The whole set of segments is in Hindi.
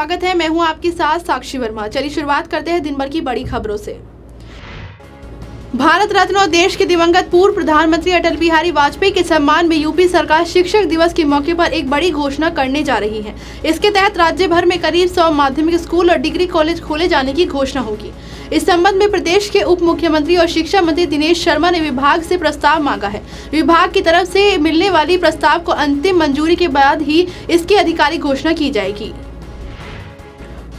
स्वागत है। मैं हूं आपके साथ साक्षी वर्मा। चलिए शुरुआत करते हैं दिन भर की बड़ी खबरों से। भारत रत्न और देश के दिवंगत पूर्व प्रधानमंत्री अटल बिहारी वाजपेयी के सम्मान में यूपी सरकार शिक्षक दिवस के मौके पर एक बड़ी घोषणा करने जा रही है। इसके तहत राज्य भर में करीब 100 माध्यमिक स्कूल और डिग्री कॉलेज खोले जाने की घोषणा होगी। इस संबंध में प्रदेश के उप मुख्यमंत्री और शिक्षा मंत्री दिनेश शर्मा ने विभाग से प्रस्ताव मांगा है। विभाग की तरफ से मिलने वाली प्रस्ताव को अंतिम मंजूरी के बाद ही इसकी आधिकारिक घोषणा की जाएगी।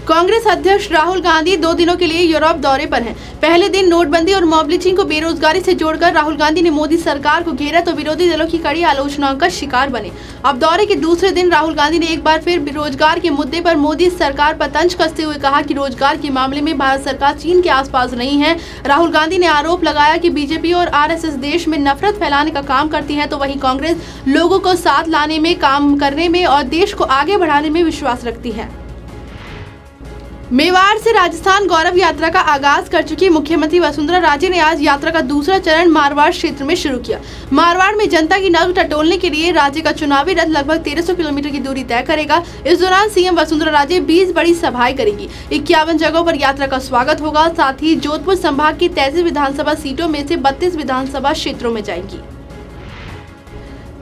कांग्रेस अध्यक्ष राहुल गांधी 2 दिनों के लिए यूरोप दौरे पर हैं। पहले दिन नोटबंदी और मॉब लिंचिंग को बेरोजगारी से जोड़कर राहुल गांधी ने मोदी सरकार को घेरा तो विरोधी दलों की कड़ी आलोचनाओं का शिकार बने। अब दौरे के दूसरे दिन राहुल गांधी ने एक बार फिर बेरोजगार के मुद्दे पर मोदी सरकार पर तंज कसते हुए कहा कि रोजगार के मामले में भारत सरकार चीन के आसपास नहीं है। राहुल गांधी ने आरोप लगाया कि बीजेपी और आरएसएस देश में नफरत फैलाने का काम करती है, तो वहीं कांग्रेस लोगों को साथ लाने में, काम करने में और देश को आगे बढ़ाने में विश्वास रखती है। मेवाड़ से राजस्थान गौरव यात्रा का आगाज कर चुकी मुख्यमंत्री वसुंधरा राजे ने आज यात्रा का दूसरा चरण मारवाड़ क्षेत्र में शुरू किया। मारवाड़ में जनता की नब्ज टटोलने के लिए राज्य का चुनावी रथ लगभग 1300 किलोमीटर की दूरी तय करेगा। इस दौरान सीएम वसुंधरा राजे 20 बड़ी सभाएं करेंगी। 51 जगहों पर यात्रा का स्वागत होगा। साथ ही जोधपुर संभाग की 33 विधानसभा सीटों में से 32 विधानसभा क्षेत्रों में जाएंगी।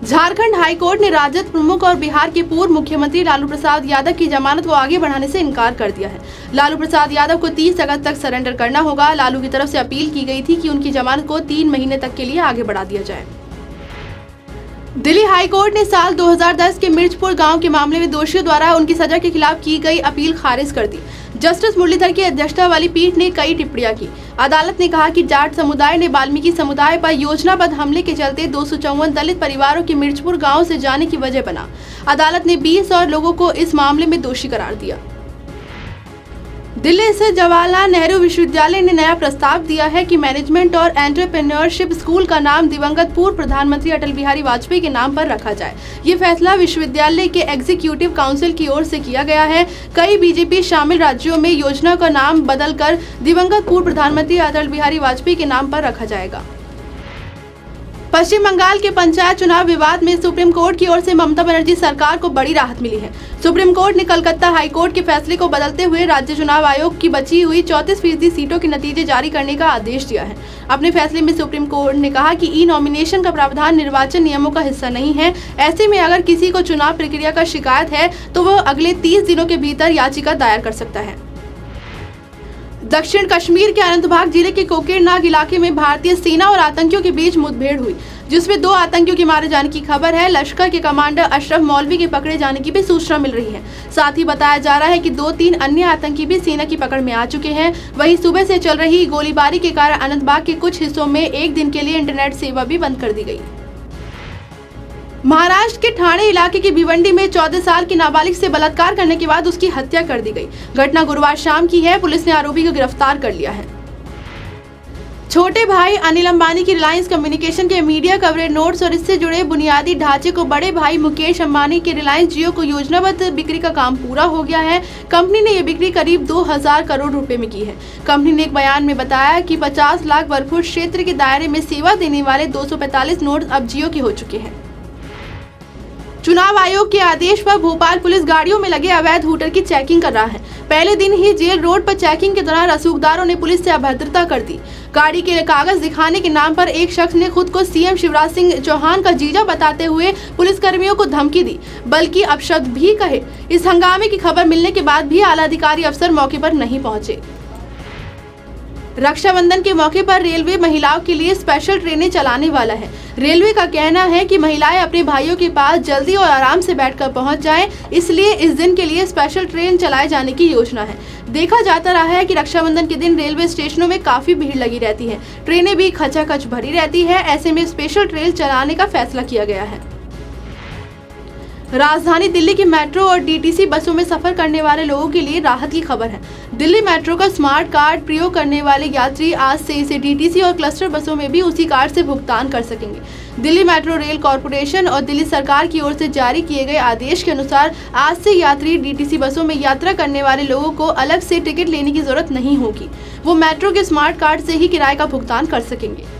झारखंड हाईकोर्ट ने राजद प्रमुख और बिहार के पूर्व मुख्यमंत्री लालू प्रसाद यादव की जमानत को आगे बढ़ाने से इनकार कर दिया है। लालू प्रसाद यादव को 30 अगस्त तक सरेंडर करना होगा। लालू की तरफ से अपील की गई थी कि उनकी जमानत को 3 महीने तक के लिए आगे बढ़ा दिया जाए। दिल्ली हाईकोर्ट ने साल 2010 के मिर्चपुर गांव के मामले में दोषियों द्वारा उनकी सजा के खिलाफ की गई अपील खारिज कर दी। जस्टिस मुरलीधर की अध्यक्षता वाली पीठ ने कई टिप्पणियां की। अदालत ने कहा कि जाट समुदाय ने वाल्मीकि समुदाय पर योजनाबद्ध हमले के चलते 254 दलित परिवारों के मिर्चपुर गांव से जाने की वजह बना। अदालत ने 20 और लोगों को इस मामले में दोषी करार दिया। दिल्ली स्थित जवाहरलाल नेहरू विश्वविद्यालय ने नया प्रस्ताव दिया है कि मैनेजमेंट और एंटरप्रेन्योरशिप स्कूल का नाम दिवंगत पूर्व प्रधानमंत्री अटल बिहारी वाजपेयी के नाम पर रखा जाए। ये फैसला विश्वविद्यालय के एग्जीक्यूटिव काउंसिल की ओर से किया गया है। कई बीजेपी शामिल राज्यों में योजना का नाम बदलकर दिवंगत पूर्व प्रधानमंत्री अटल बिहारी वाजपेयी के नाम पर रखा जाएगा। पश्चिम बंगाल के पंचायत चुनाव विवाद में सुप्रीम कोर्ट की ओर से ममता बनर्जी सरकार को बड़ी राहत मिली है। सुप्रीम कोर्ट ने कलकत्ता हाईकोर्ट के फैसले को बदलते हुए राज्य चुनाव आयोग की बची हुई 34% सीटों के नतीजे जारी करने का आदेश दिया है। अपने फैसले में सुप्रीम कोर्ट ने कहा कि ई नॉमिनेशन का प्रावधान निर्वाचन नियमों का हिस्सा नहीं है। ऐसे में अगर किसी को चुनाव प्रक्रिया का शिकायत है तो वह अगले 30 दिनों के भीतर याचिका दायर कर सकता है। दक्षिण कश्मीर के अनंतनाग जिले के कोकेरनाग इलाके में भारतीय सेना और आतंकियों के बीच मुठभेड़ हुई, जिसमें 2 आतंकियों के मारे जाने की खबर है। लश्कर के कमांडर अशरफ मौलवी के पकड़े जाने की भी सूचना मिल रही है। साथ ही बताया जा रहा है कि 2-3 अन्य आतंकी भी सेना की पकड़ में आ चुके हैं। वहीं सुबह से चल रही गोलीबारी के कारण अनंतनाग के कुछ हिस्सों में एक दिन के लिए इंटरनेट सेवा भी बंद कर दी गई। महाराष्ट्र के ठाणे इलाके की भिवंडी में 14 साल की नाबालिग से बलात्कार करने के बाद उसकी हत्या कर दी गई। घटना गुरुवार शाम की है। पुलिस ने आरोपी को गिरफ्तार कर लिया है। छोटे भाई अनिल अंबानी की रिलायंस कम्युनिकेशन के मीडिया कवरेज नोट्स और इससे जुड़े बुनियादी ढांचे को बड़े भाई मुकेश अंबानी के रिलायंस जियो को योजनाबद्ध बिक्री का काम पूरा हो गया है। कंपनी ने यह बिक्री करीब 2000 करोड़ रुपए में की है। कंपनी ने एक बयान में बताया कि 50 लाख वर्ग फुट क्षेत्र के दायरे में सेवा देने वाले 245 नोड्स अब जियो के हो चुके हैं। चुनाव आयोग के आदेश पर भोपाल पुलिस गाड़ियों में लगे अवैध हूटर की चेकिंग कर रहा है। पहले दिन ही जेल रोड पर चेकिंग के दौरान रसूखदारों ने पुलिस से अभद्रता कर दी। गाड़ी के कागज दिखाने के नाम पर एक शख्स ने खुद को सीएम शिवराज सिंह चौहान का जीजा बताते हुए पुलिसकर्मियों को धमकी दी, बल्कि अपशब्द भी कहे। इस हंगामे की खबर मिलने के बाद भी आला अधिकारी अफसर मौके पर नहीं पहुंचे। रक्षाबंधन के मौके पर रेलवे महिलाओं के लिए स्पेशल ट्रेनें चलाने वाला है। रेलवे का कहना है कि महिलाएं अपने भाइयों के पास जल्दी और आराम से बैठकर पहुंच जाएं, इसलिए इस दिन के लिए स्पेशल ट्रेन चलाए जाने की योजना है। देखा जाता रहा है कि रक्षाबंधन के दिन रेलवे स्टेशनों में काफी भीड़ लगी रहती है। ट्रेनें भी खचाखच भरी रहती है। ऐसे में स्पेशल ट्रेन चलाने का फैसला किया गया है। राजधानी दिल्ली की मेट्रो और डीटीसी बसों में सफर करने वाले लोगों के लिए राहत की खबर है। दिल्ली मेट्रो का स्मार्ट कार्ड प्रयोग करने वाले यात्री आज से इसे डीटीसी और क्लस्टर बसों में भी उसी कार्ड से भुगतान कर सकेंगे। दिल्ली मेट्रो रेल कॉर्पोरेशन और दिल्ली सरकार की ओर से जारी किए गए आदेश के अनुसार आज से यात्री डीटीसी बसों में यात्रा करने वाले लोगों को अलग से टिकट लेने की जरूरत नहीं होगी। वो मेट्रो के स्मार्ट कार्ड से ही किराए का भुगतान कर सकेंगे।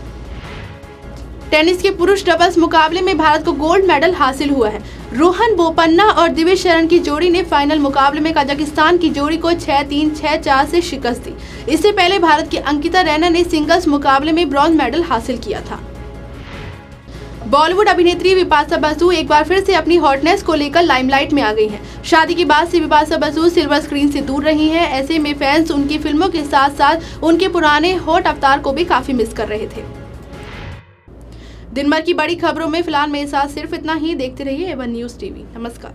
टेनिस के पुरुष डबल्स मुकाबले में भारत को गोल्ड मेडल हासिल हुआ है। रोहन बोपन्ना और दिविज शरण की जोड़ी ने फाइनल मुकाबले में कजाकिस्तान की जोड़ी को 6-3, 6-4 से शिकस्त दी। इससे पहले भारत की अंकिता रैना ने सिंगल्स मुकाबले में ब्रॉन्ज मेडल हासिल किया था। बॉलीवुड अभिनेत्री बिपाशा बसु एक बार फिर से अपनी हॉटनेस को लेकर लाइमलाइट में आ गई हैं। शादी के बाद से बिपाशा बसु सिल्वर स्क्रीन से दूर रही हैं। ऐसे में फैंस उनकी फिल्मों के साथ साथ उनके पुराने हॉट अवतार को भी काफी मिस कर रहे थे। दिन भर की बड़ी खबरों में फिलहाल मेरे साथ सिर्फ इतना ही। देखते रहिए A1 न्यूज़ टीवी। नमस्कार।